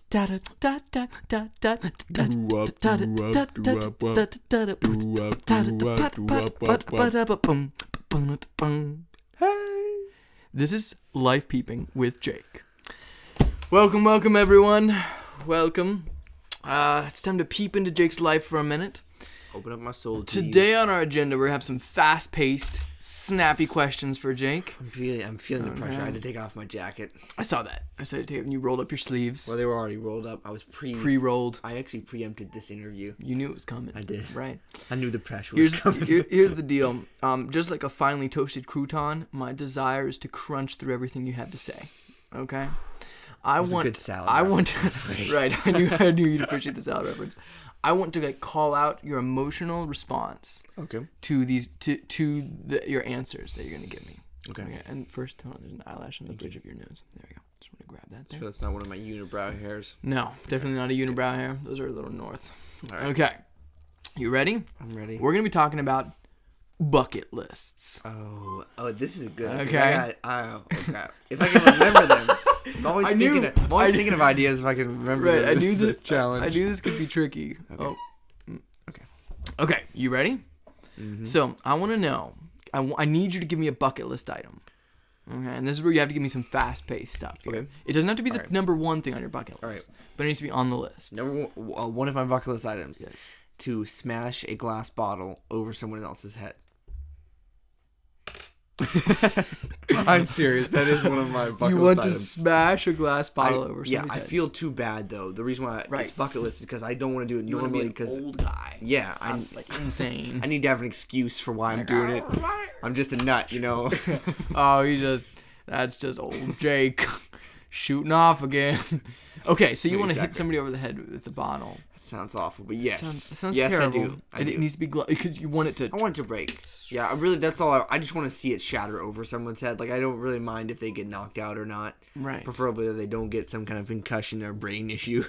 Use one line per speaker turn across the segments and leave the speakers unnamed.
This is Life Peeping with Jake. Welcome everyone. Welcome. It's time to peep into Jake's life for a minute.
Open up my soul to
Today
you.
On our agenda, we have some fast-paced, snappy questions for Jake.
I'm feeling the pressure. I had to take off my jacket.
I saw that. I saw it, and you rolled up your sleeves.
Well, they were already rolled up. I was
pre-rolled.
I actually preempted this interview.
You knew it was coming.
I did.
Right.
I knew the pressure was coming.
Here's the deal. Just like a finely toasted crouton, my desire is to crunch through everything you had to say. Okay.
A good salad.
Right. I knew you'd appreciate the salad reference. I want to call out your emotional response.
Okay.
To your answers that you're gonna give me. Okay. And first, hold on, there's an eyelash on the bridge of your nose. There we go. Just want to grab that. There.
Sure, that's not one of my unibrow hairs.
No, definitely not a unibrow hair. Those are a little north.
All right.
Okay. You ready?
I'm ready.
We're gonna be talking about bucket lists.
Oh, this is good.
Okay.
Okay. If I can remember them. I'm always thinking of ideas if I can remember.
Right,
them.
I knew
the challenge.
I knew this could be tricky.
Okay.
Okay, you ready?
Mm-hmm.
So I want to know. I need you to give me a bucket list item. Okay, and this is where you have to give me some fast-paced stuff. Here.
Okay.
It doesn't have to be the number one thing on your bucket list.
All right.
But it needs to be on the list.
Number one of my bucket list items.
Yes.
To smash a glass bottle over someone else's head. I'm serious. That is one of my bucket list items.
You want to smash a glass bottle over someone's head?
Yeah, I feel too bad though. The reason why it's bucket list is because I don't want to do it normally. Because
old guy.
Yeah, I'm
like insane.
I need to have an excuse for why I'm doing it. I'm just a nut, you know.
That's just old Jake shooting off again. Okay, so you want to hit somebody over the head with a bottle.
Sounds awful, but yes.
It sounds
yes,
terrible.
I do.
It needs to be because you want it to.
I want it to break. Yeah, that's all. I just want to see it shatter over someone's head. Like I don't really mind if they get knocked out or not.
Right.
Preferably that they don't get some kind of concussion or brain issue.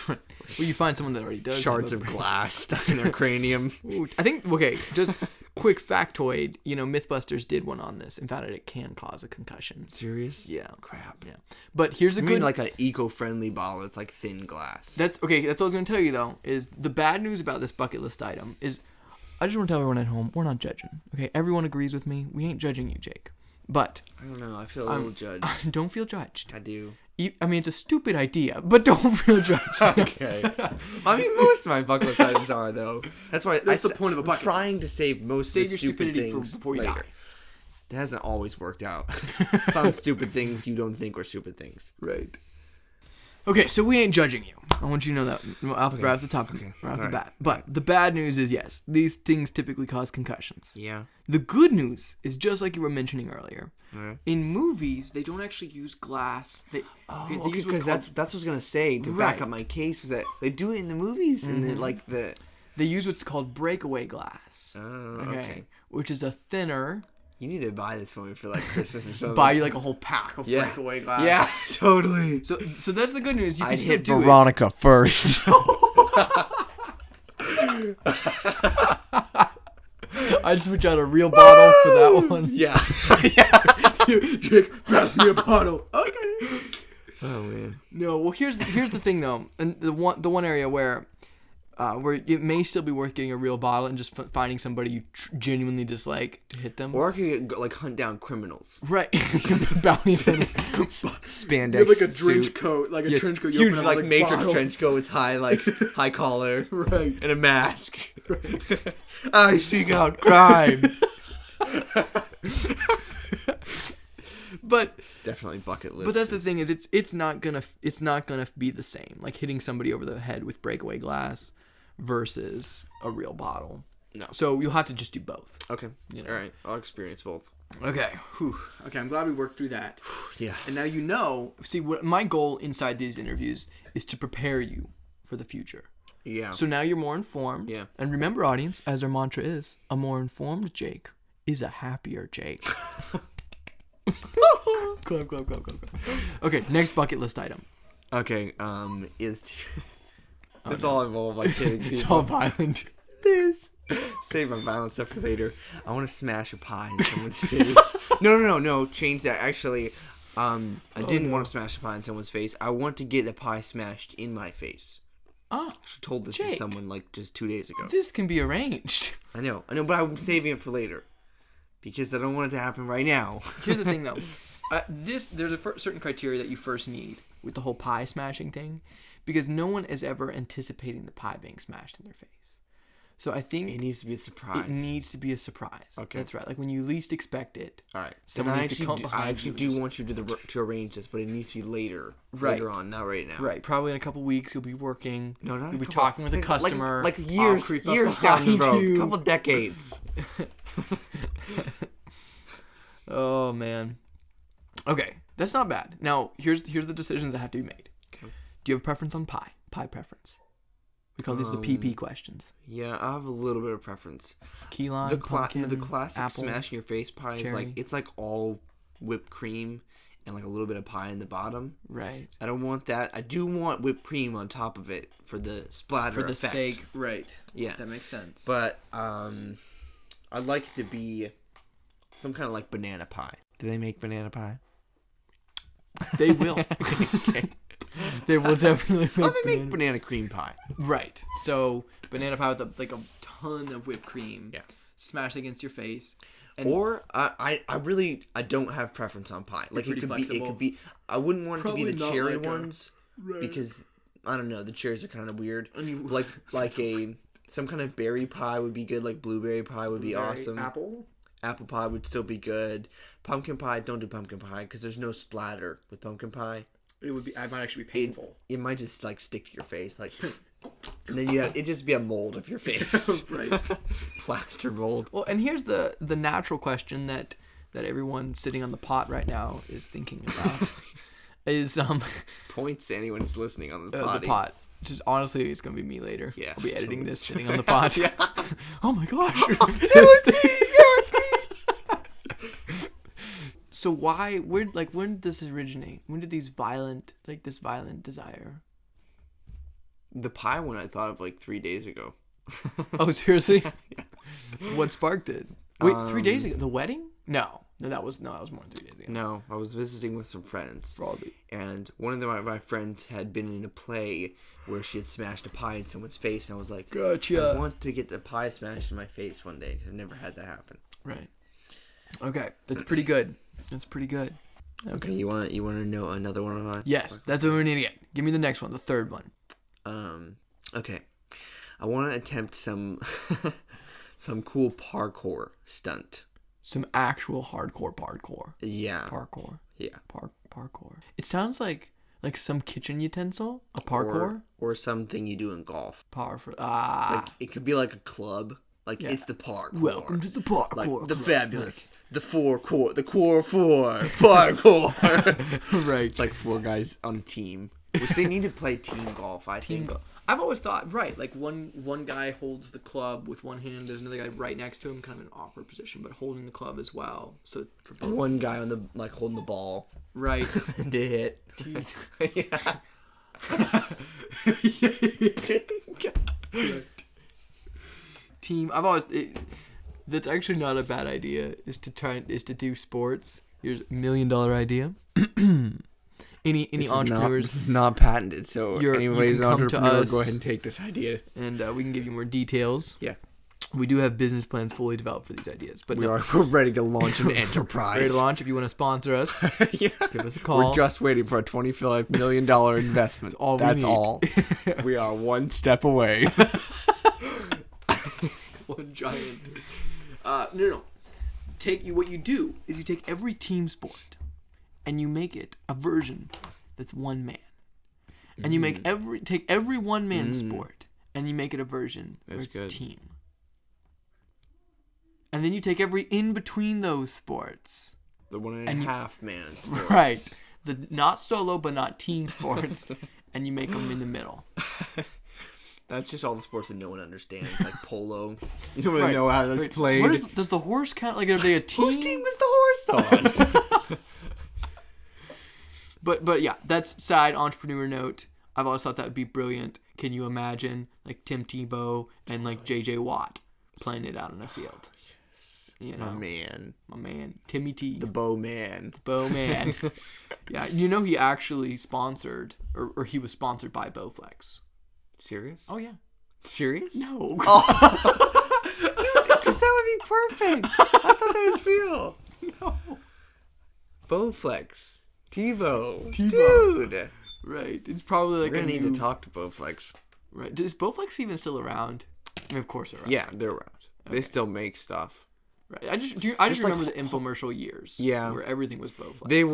Well, you find someone that already does.
Shards of glass stuck in their cranium.
Ooh, I think. Okay, just quick factoid. MythBusters did one on this and found out it can cause a concussion.
Serious?
Yeah.
Crap.
Yeah. But here's the good.
Mean like an eco-friendly bottle. It's like thin glass.
That's okay. That's what I was gonna tell you though. Is the bad news about this bucket list item is, I just want to tell everyone at home, we're not judging. Okay, everyone agrees with me. We ain't judging you, Jake. But
I don't know. I feel a little judged.
Don't feel judged.
I do.
I mean, it's a stupid idea, but don't feel judged.
Okay. I mean, most of my bucket list items are though. That's why
that's the point of a bucket.
I'm trying to save most of the stupid things
before you die.
It hasn't always worked out. Some stupid things you don't think are stupid things.
Right. Okay, so we ain't judging you. I want you to know that right off the top, right off the bat. But the bad news is, yes, these things typically cause concussions.
Yeah.
The good news is, just like you were mentioning earlier,
right.
In movies they don't actually use glass. They use
because that's what I was gonna say to back up my case, was that they do it in the movies and
they use what's called breakaway glass.
Oh, okay.
Which is a thinner.
You need to buy this for me for like Christmas or something.
Buy you like a whole pack of breakaway glass.
Yeah, totally.
So that's the good news. You can still
hit
do
Veronica it. First.
I just switch out a real bottle for that one.
Yeah.
Jake, pass me a bottle. Okay.
Oh man.
No, well here's the thing though, and the one area where it may still be worth getting a real bottle and just finding somebody you genuinely dislike to hit them.
Or I could like hunt down criminals.
Right. Bounty hunter.
Spandex.
You have like a trench coat, trench coat.
Huge like Matrix trench coat with high collar,
right,
and a mask. Right. I seek out crime.
But
definitely bucket list.
But that's the thing is it's not gonna be the same. Like hitting somebody over the head with breakaway glass versus a real bottle.
No.
So you'll have to just do both.
Okay. All right. I'll experience both.
Okay. Whew. Okay. I'm glad we worked through that.
Yeah.
And now see what my goal inside these interviews is to prepare you for the future.
Yeah.
So now you're more informed.
Yeah.
And remember, audience, as our mantra is, a more informed Jake is a happier Jake. Clap. Okay, next bucket list item.
Okay, it's all involved like hitting people.
It's all violent.
It is. Save my violent stuff for later. I want to smash a pie in someone's face. No. Change that. Actually, I didn't want to smash a pie in someone's face. I want to get a pie smashed in my face.
Oh,
I told this to
Jake,
someone like just 2 days ago.
this can be arranged.
I know, but I'm saving it for later because I don't want it to happen right now.
Here's the thing, though. There's a certain criteria that you first need with the whole pie smashing thing, because no one is ever anticipating the pie being smashed in their face. So I think
It needs to be a surprise.
it needs to be a surprise.
Okay.
That's right. Like when you least expect it.
All right.
Someone
I
needs to come behind
I actually
you
do want you to arrange this, but it needs to be later.
Right.
Later on, not right now.
Right. Probably in a couple weeks you'll be working.
No, not
You'll be
a couple-
talking with a customer.
Like
I'll
years
creep up
down the
behind
road.
you.
A couple decades.
Oh man. Okay, that's not bad. Now here's the decisions that have to be made.
Okay.
Do you have a preference on pie? Pie preference. We call these the PP questions.
Yeah, I have a little bit of preference.
Key lime,
The
pumpkin,
classic
apple.
smash in your face pie is
cherry.
it's like all whipped cream and like a little bit of pie in the bottom.
Right.
I don't want that. I do want whipped cream on top of it for the splatter
For the
effect.
sake, right.
Yeah.
That makes sense.
But I'd like it to be some kind of like banana pie. Do they make banana pie?
They will.
Okay.
They will definitely make,
They make banana cream pie.
Right. So banana pie with a ton of whipped cream.
Yeah.
Smashed against your face. And
Or I don't have preference on pie. Like
pretty flexible.
it could be. I wouldn't want it to be
Probably
the
not
cherry
like a-
ones because I don't know. The cherries are kind of weird.
And you-
Like some kind of berry pie would be good. Like blueberry pie would be awesome.
Apple.
Apple pie would still be good. Pumpkin pie, don't do pumpkin pie because there's no splatter with pumpkin pie.
It might actually be painful.
It might just like stick to your face, like, and then it just be a mold of your face,
Right.
Plaster mold.
Well, and here's the natural question that everyone sitting on the pot right now is thinking about is
Points to anyone who's listening on the
the pot. Just honestly, it's gonna be me later.
Yeah.
I'll be editing this sitting on the pot.
Yeah.
Oh my gosh.
It was me.
So when did this originate? When did this violent desire?
The pie one I thought of like 3 days ago.
Oh, seriously?
Yeah.
What sparked it? Wait, 3 days ago? The wedding? No, that was more than 3 days ago.
No, I was visiting with some friends.
Probably.
And one of my friends had been in a play where she had smashed a pie in someone's face, and I was like,
Gotcha.
I want to get the pie smashed in my face one day because I've never had that happen.
Right. Okay, that's pretty good. That's pretty good.
Okay, you want to know another one of mine?
Yes, that's what we need to get. Give me the next one, the third one.
Okay. I want to attempt some cool parkour stunt.
Some actual hardcore parkour.
Yeah.
Parkour.
Yeah.
Parkour. It sounds like some kitchen utensil. A parkour.
Or something you do in golf.
Parkour.
Like it could be like a club. Like it's the parkour.
Welcome to the parkour.
Like the
club.
fabulous, the core four parkour.
Right.
It's like 4 guys on a team, which they need to play team golf. I think.
I've always thought, right, like one guy holds the club with one hand, there's another guy right next to him, kind of an awkward position, but holding the club as well. So for both.
One guy on the holding the ball.
Right.
To hit. Yeah.
Team. That's actually not a bad idea. Is to do sports. Here's $1 million idea. Any entrepreneurs?
This is not patented, so anybody's
you can come to
entrepreneur,
us.
go ahead and take this idea.
And we can give you more details.
Yeah.
We do have business plans fully developed for these ideas, but
We're ready to launch an enterprise.
ready to launch. If you want to sponsor us,
Yeah.
give us a call.
We're just waiting for a $25 million investment.
That's all we need.
That's all. We are one step away.
One giant. No. What you do is you take every team sport, and you make it a version that's one man, and you take every one man sport, and you make it a version where it's
good.
team. And then you take every in between those sports.
The 1.5 man sports.
Right. The not solo but not team sports, and you make them in the middle.
That's just all the sports that no one understands, like polo. You don't really know how that's played.
Does the horse count? Like, are they a team?
Whose team is the horse on?
But yeah, that's side entrepreneur note. I've always thought that would be brilliant. Can you imagine like Tim Tebow and like JJ Watt playing it out in a field? You
My
know,
man.
my man, Timmy T,
The Bow Man.
Bow Man. Yeah, you know he actually sponsored, or he was sponsored by Bowflex.
Serious?
Oh yeah.
Serious?
No.
Oh. Because that would be perfect. I thought that was real.
No.
Bowflex. TiVo.
TiVo.
Dude.
Right. It's probably like
We're going
a
to
new...
need to talk to Bowflex.
Right. Is Bowflex even still around? I mean, of course they're around.
Yeah, they're around.
Okay.
They still make stuff.
Right. I just
like,
remember the infomercial years.
Yeah.
Where everything was Bowflex.
They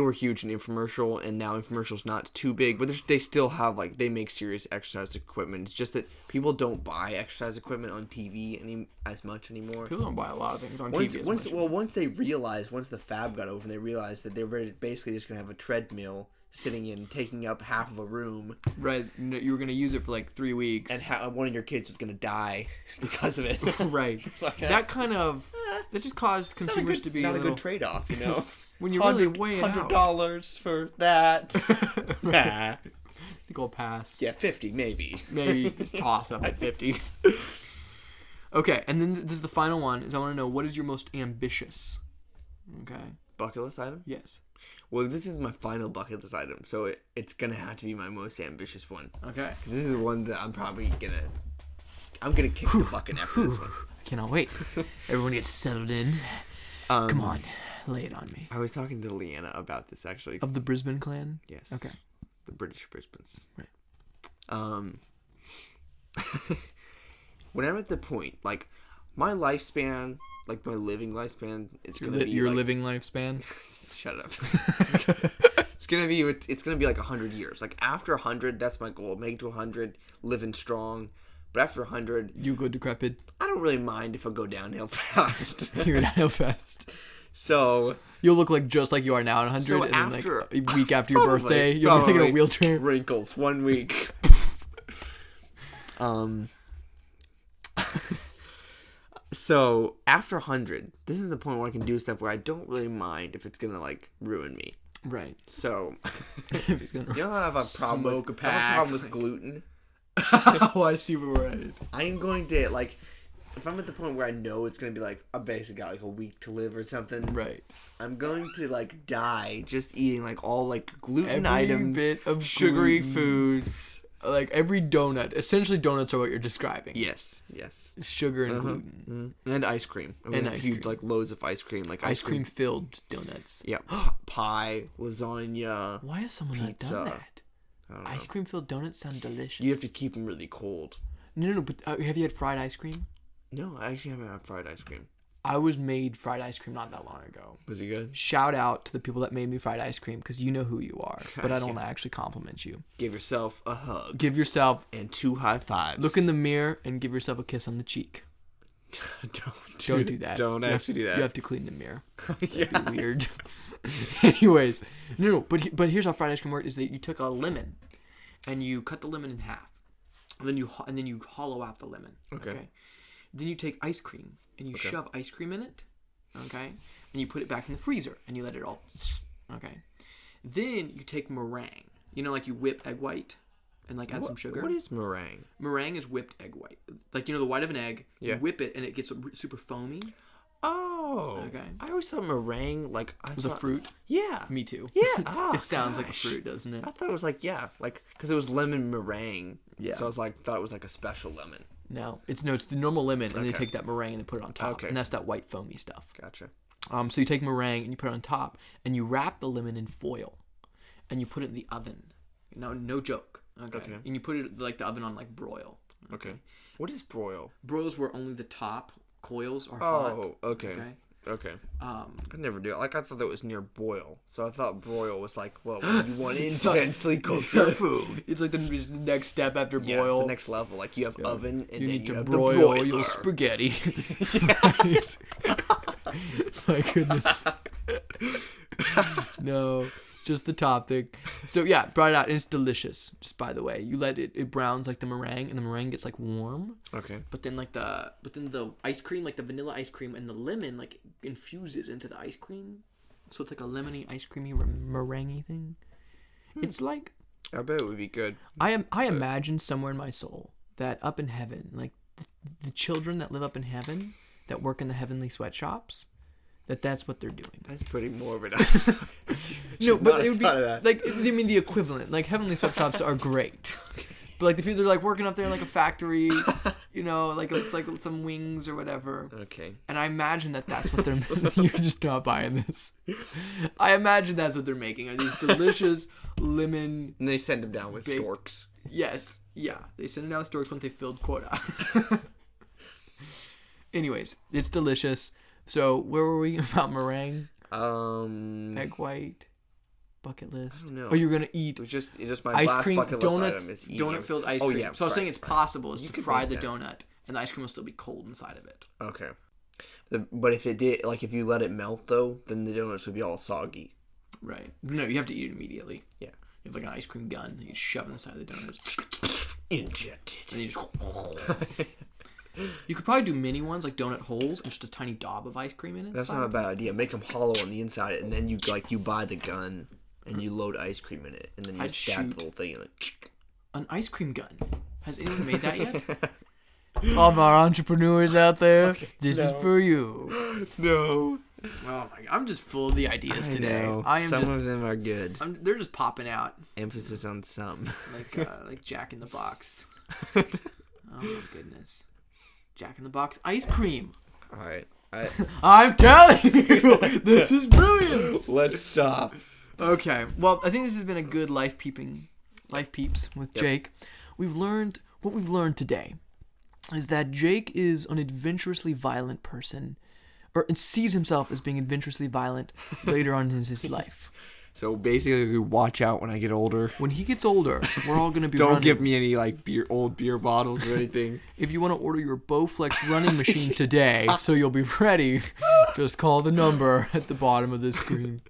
were huge in infomercial, and now infomercial's not too big, but they still have, like, they make serious exercise equipment. It's just that people don't buy exercise equipment on TV as much anymore.
People don't buy a lot of things on TV as much.
Once the fab got open, they realized that they were basically just going to have a treadmill sitting in, taking up half of a room.
Right. You were going to use it for like 3 weeks.
And one of your kids was going to die because of it.
Right.
Like,
that kind of... That just caused consumers to be
not
a little...
good trade-off, you know?
When you really weigh it out.
$100 for that. Nah.
I think I'll pass.
Yeah, 50 maybe.
Maybe just toss up at 50. Okay, and then this is the final one. Is I want to know, what is your most ambitious? Okay.
Bucket list item?
Yes.
Well, this is my final bucket list item, so it's gonna have to be my most ambitious one.
Okay.
Because this is one that I'm probably gonna kick the bucket after this one.
I cannot wait. Everyone gets settled in. Come on, lay it on me.
I was talking to Leanna about this actually.
Of the Brisbane clan?
Yes.
Okay.
The British Brisbanes.
Right.
When I'm at the point, like, my lifespan, like my living lifespan, it's gonna be
your
like,
living lifespan.
Shut up. It's gonna be like 100 years. Like after 100, that's my goal. Make it to 100, living strong. But after 100,
You go decrepit.
I don't really mind if I go downhill fast.
You go downhill fast.
So
You'll look like just like you are now at 100,
So
and
after-
then like a week after your
Probably,
birthday, you'll be like in a
probably.
wheelchair.
Wrinkles 1 week. So after 100, this is the point where I can do stuff where I don't really mind if it's gonna like ruin me.
Right.
So
It's gonna
you know how I have a problem
smoke
with
a
I have a
pack.
problem with gluten.
Oh, I see where we're at.
I am going to like if I'm at the point where I know it's gonna be like I basically got like a week to live or something.
Right.
I'm going to like die just eating like all like gluten
Every
items,
bit of
sugary
gluten.
foods.
Like every donut. Essentially, donuts are what you're describing.
Yes.
Sugar and gluten.
And ice cream. I mean,
And
if
ice
you
cream.
like loads of ice cream, like
Ice cream filled donuts.
Yeah, pie, lasagna.
Why has someone not
Pizza.
done that?
I don't know.
Ice cream filled donuts sound delicious.
You have to keep them really cold.
No. But have you had fried ice cream?
No, I actually haven't had fried ice cream.
I was made fried ice cream not that long ago.
Was it good?
Shout out to the people that made me fried ice cream because you know who you are. But I don't want to actually compliment you.
Give yourself a hug
Give yourself,
and 2 high fives.
look in the mirror and give yourself a kiss on the cheek. Don't do that.
Don't
You have
actually
to-
do that.
You have to clean the mirror.
Yeah.
That'd be weird. Anyways, no. But here's how fried ice cream worked: is that you took a lemon, and you cut the lemon in half, and then you hollow out the lemon.
Okay.
Then you take ice cream and you shove ice cream in it. Okay. And you put it back in the freezer and you let it all. Okay. Then you take meringue. You know, like you whip egg white, and like add some sugar.
What is meringue?
Meringue is whipped egg white. Like, you know, the white of an egg.
Yeah.
You whip it and it gets super foamy.
Oh.
Okay.
I always thought meringue like
It was a fruit.
Yeah.
Me too.
Yeah. Oh,
It sounds like a
gosh.
fruit, doesn't it?
I thought it was like like because it was lemon meringue.
Yeah.
So I was like thought it was like a special lemon.
No, it's the normal lemon, and then you
Okay.
take that meringue and put it on top,
Okay.
and that's that white foamy stuff.
Gotcha.
So you take meringue and you put it on top, and you wrap the lemon in foil, and you put it in the oven. No joke. Okay. And you put it like the oven on like broil.
Okay. What is broil?
Broils where only the top coils are hot.
Oh, okay. Okay. I never do it. Like I thought that was near boil, so I thought broil was like, well, when you want to intensely cook your food.
It's like the next step after
Yeah,
boil.
it's the next level. Like you have oven, and
you
then
need
you
to
have
broil
the broiler.
your spaghetti. My goodness. No, just the top thing. So yeah, brought it out, and it's delicious. Just by the way, you let it browns like the meringue, and the meringue gets like warm.
Okay.
But then the ice cream, like the vanilla ice cream, and the lemon like infuses into the ice cream, so it's like a lemony ice creamy meringue thing. It's like
I bet it would be good.
I imagine somewhere in my soul that up in heaven, like the children that live up in heaven, that work in the heavenly sweatshops, that's what they're doing.
That's pretty morbid.
No, but it would be like, I mean, the equivalent. Like, heavenly sweatshops are great. But like the people that are like working up there in like a factory, you know, like it's like some wings or whatever.
Okay.
And I imagine that's what they're. You're just not buying this. I imagine that's what they're making. Are these delicious lemon?
And they send them down with
baked...
storks.
Yes. Yeah. They send them down with storks once they filled quota. Anyways, it's delicious. So where were we about meringue? Egg white. Bucket list.
I don't know.
Oh, you're gonna eat.
It's just my
ice
last
cream,
bucket
donuts,
list item is eating.
donut filled ice cream. So I was saying it's possible is to fry the donut and the ice cream will still be cold inside of it.
Okay. But if it did, like if you let it melt though, then the donuts would be all soggy.
Right. No, you have to eat it immediately.
Yeah.
You have like an ice cream gun that you shove inside of the donuts.
Inject it.
And you just. You could probably do mini ones like donut holes and just a tiny daub of ice cream in it.
That's not a bad idea. Make them hollow on the inside, and then you buy the gun, and you load ice cream in it, and then you stab the little thing in it.
An ice cream gun. Has anyone made that yet? All of our entrepreneurs out there, this is for you.
No.
Oh my God, I'm just full of the ideas today.
Some of them are good.
They're just popping out.
Emphasis on some.
Like Jack in the Box. Oh my goodness. Jack in the Box ice cream.
All right.
I'm telling you, this is brilliant.
Let's stop.
Okay. Well, I think this has been a good life peeps with Jake. What we've learned today is that Jake is an adventurously violent person, or sees himself as being adventurously violent later on in his life.
So basically, watch out when I get older.
When he gets older, we're all gonna be.
Don't
running.
give me any like old beer bottles or anything.
If you want to order your Bowflex running machine today, so you'll be ready, just call the number at the bottom of this screen.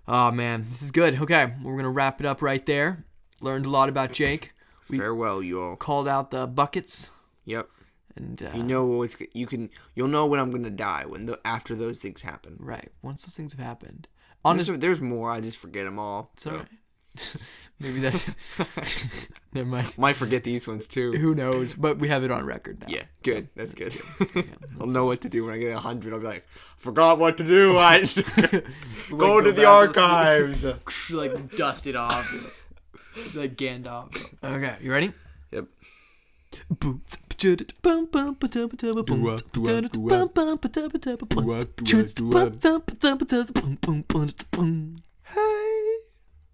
Oh man, this is good. Okay, we're gonna wrap it up right there. Learned a lot about Jake.
Farewell, you all.
Called out the buckets.
Yep.
And
you'll know when I'm gonna die after those things happen.
Right. Once those things have happened.
There's more. I just forget them all.
So. All right. Maybe that. Never mind.
Might forget these ones too.
Who knows? But we have it on record now.
Yeah. Good. That's good. I'll know what to do when I get 100. I'll be like, forgot what to do. I go to the archives.
Like dust it off. Like Gandalf. Okay. You ready?
Yep.
Boom.